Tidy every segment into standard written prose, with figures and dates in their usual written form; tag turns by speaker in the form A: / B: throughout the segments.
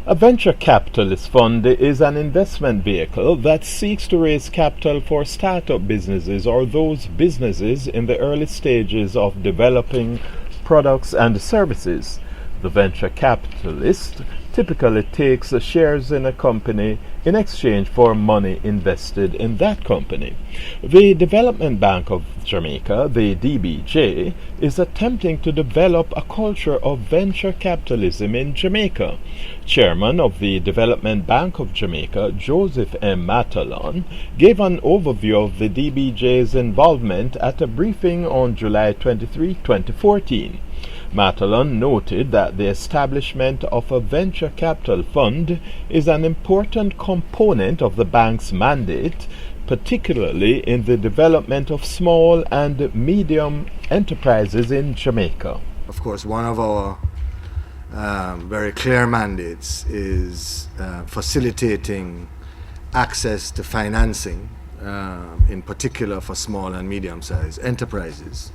A: A venture capitalist fund is an investment vehicle that seeks to raise capital for startup businesses or those businesses in the early stages of developing products and services. The venture capitalist typically takes shares in a company in exchange for money invested in that company. The Development Bank of Jamaica, the DBJ, is attempting to develop a culture of venture capitalism in Jamaica. Chairman of the Development Bank of Jamaica, Joseph M. Matalon, gave an overview of the DBJ's involvement at a briefing on July 23, 2014. Matalon noted that the establishment of a venture capital fund is an important component of the bank's mandate, particularly in the development of small and medium enterprises in Jamaica.
B: Of course, one of our very clear mandates is facilitating access to financing, in particular for small and medium-sized enterprises.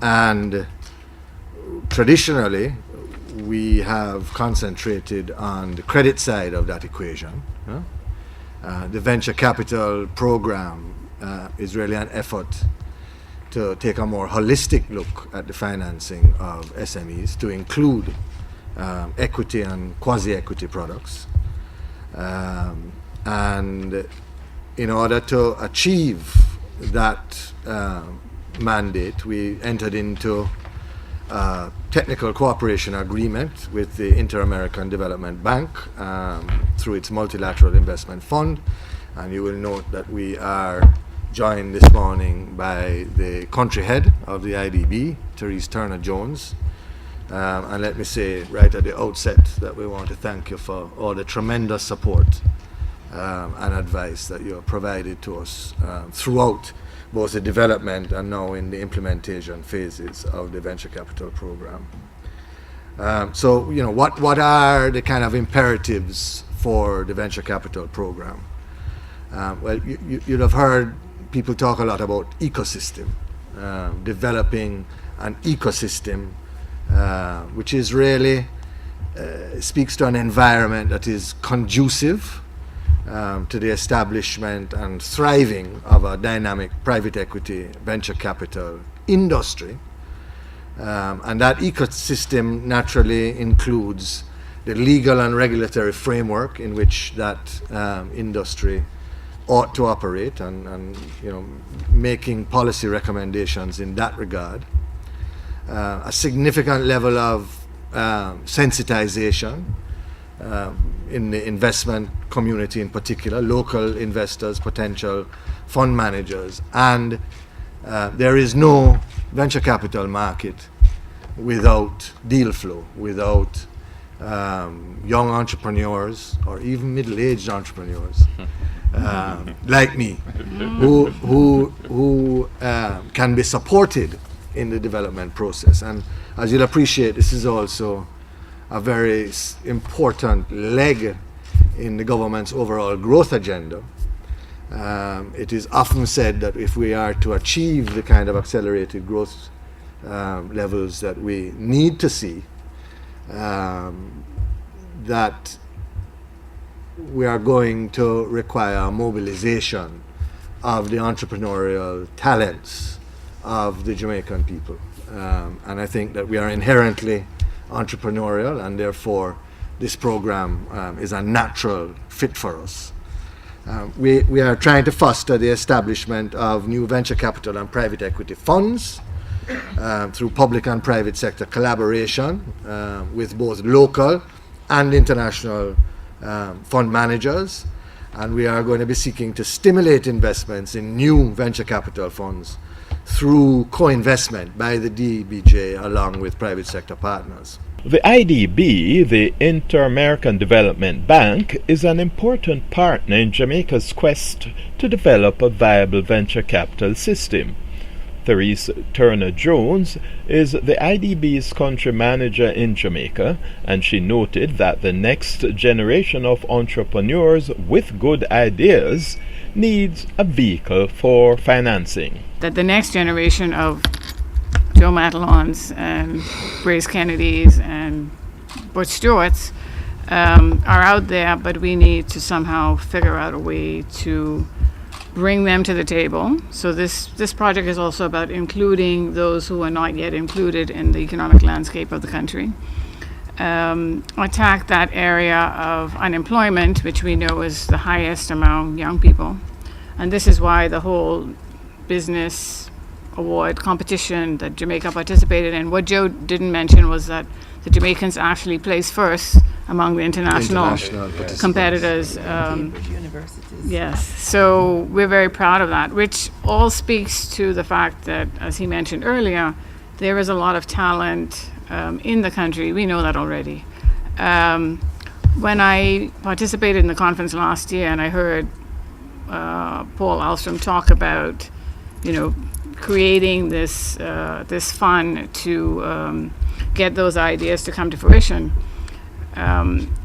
B: And traditionally, we have concentrated on the credit side of that equation. The venture capital program is really an effort to take a more holistic look at the financing of SMEs, to include equity and quasi-equity products. And in order to achieve that mandate, we entered into a technical cooperation agreement with the Inter-American Development Bank through its Multilateral Investment Fund. And you will note that we are joined this morning by the country head of the IDB, Therese Turner-Jones. And let me say right at the outset that we want to thank you for all the tremendous support and advice that you have provided to us throughout both the development and now in the implementation phases of the venture capital program. So, you know, what are the kind of imperatives for the venture capital program? Well, you'd have heard people talk a lot about ecosystem, developing an ecosystem which is really speaks to an environment that is conducive to the establishment and thriving of a dynamic private equity venture capital industry. And that ecosystem naturally includes the legal and regulatory framework in which that industry ought to operate, and you know, making policy recommendations in that regard. A significant level of sensitization in the investment community, in particular, local investors, potential fund managers, and there is no venture capital market without deal flow, without young entrepreneurs or even middle-aged entrepreneurs like me, who can be supported in the development process. And as you'll appreciate, this is also a very important leg in the government's overall growth agenda. It is often said that if we are to achieve the kind of accelerated growth levels that we need to see, that we are going to require mobilization of the entrepreneurial talents of the Jamaican people. And I think that we are inherently entrepreneurial, and therefore this program is a natural fit for us. We are trying to foster the establishment of new venture capital and private equity funds through public and private sector collaboration with both local and international fund managers, and we are going to be seeking to stimulate investments in new venture capital funds through co-investment by the DBJ along with private sector partners.
A: The IDB, the Inter-American Development Bank, is an important partner in Jamaica's quest to develop a viable venture capital system. Therese Turner-Jones is the IDB's country manager in Jamaica, and she noted that the next generation of entrepreneurs with good ideas needs a vehicle for financing.
C: That the next generation of Joe Matalons and Grace Kennedys and Butch Stewart's are out there, but we need to somehow figure out a way to bring them to the table. So this project is also about including those who are not yet included in the economic landscape of the country. Attack that area of unemployment, which we know is the highest among young people. And this is why the whole business award competition that Jamaica participated in, what Joe didn't mention was that the Jamaicans actually placed first among the international competitors. Yes, so we're very proud of that, which all speaks to the fact that, as he mentioned earlier, there is a lot of talent in the country. We know that already. When I participated in the conference last year and I heard Paul Alstrom talk about, creating this fund to get those ideas to come to fruition,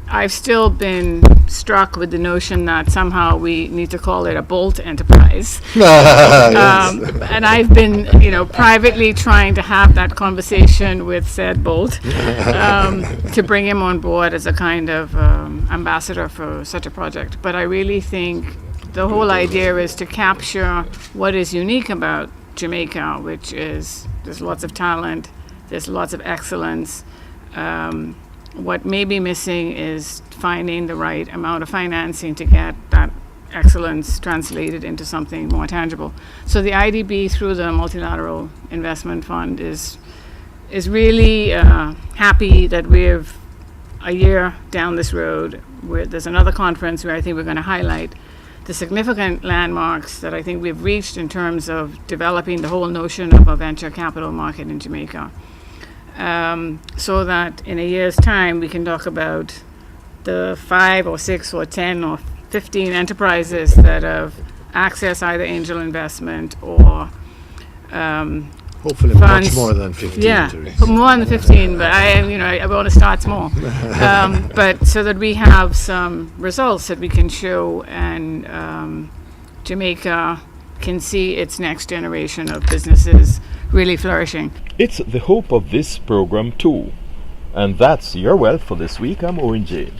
C: I've still been struck with the notion that somehow we need to call it a Bolt enterprise. And I've been, privately trying to have that conversation with said Bolt to bring him on board as a kind of ambassador for such a project. But I really think the whole idea is to capture what is unique about Jamaica, which is there's lots of talent, there's lots of excellence. What may be missing is finding the right amount of financing to get that excellence translated into something more tangible. So the IDB, through the Multilateral Investment Fund, is really happy that we're a year down this road. There's another conference where I think we're going to highlight the significant landmarks that I think we've reached in terms of developing the whole notion of a venture capital market in Jamaica. So that in a year's time we can talk about the 5 or 6 or 10 or 15 enterprises that have accessed either angel investment or
B: hopefully
C: funds.
B: much more than 15.
C: Yeah, more than 15, but I want to start small. But so that we have some results that we can show, and Jamaica can see its next generation of businesses really flourishing.
A: It's the hope of this program too. And that's your wealth for this week. I'm Owen J.